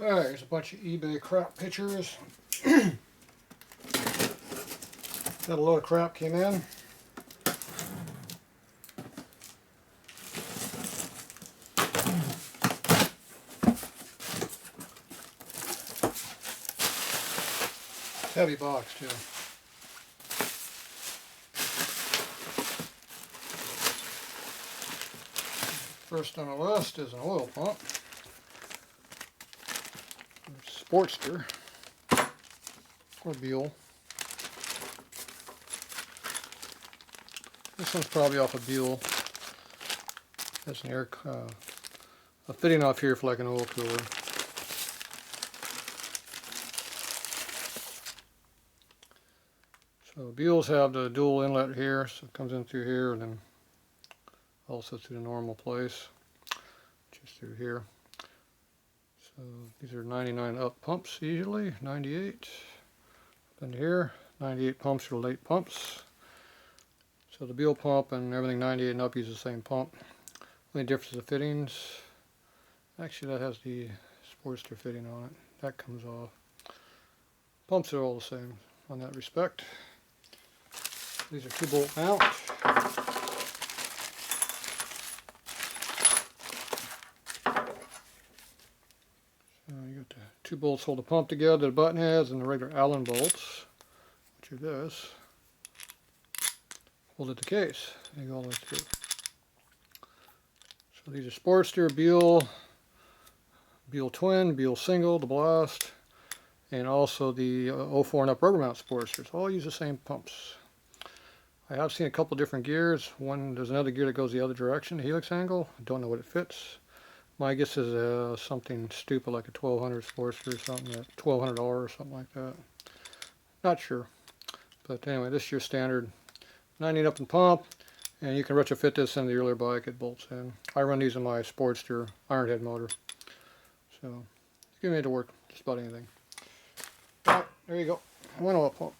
Alright, here's a bunch of eBay crap pictures. Got a load of crap came in. Heavy box too. First on the list is an oil pump. Sportster or buell. This one's probably off a buell. Has an a fitting off here for like an oil cooler. So buells have the dual inlet here, so it comes in through here and then also through the normal place, just through here. So these are 99 up pumps usually, 98. Then here, 98 pumps are late pumps. So the buell pump and everything 98 and up use the same pump. Only difference is the fittings. Actually that has the Sportster fitting on it. That comes off. Pumps are all the same on that respect. These are 2-bolt mount. So you got the 2 bolts hold the pump together, the button heads, and the regular Allen bolts, which are this, hold it the case. They go all the way through. So these are Sportster, buell, buell twin, buell single, the blast, and also the 04 and up rubber mount Sportsters. All use the same pumps. I have seen a couple different gears. There's another gear that goes the other direction, the helix angle. I don't know what it fits. My guess is something stupid like a 1200 Sportster or something, $1,200 or something like that. Not sure. But anyway, this is your standard 90 up and pump, and you can retrofit this into the earlier bike. It bolts in. I run these in my Sportster iron head motor. So you can make it work just about anything. Right, there you go. One oil pump.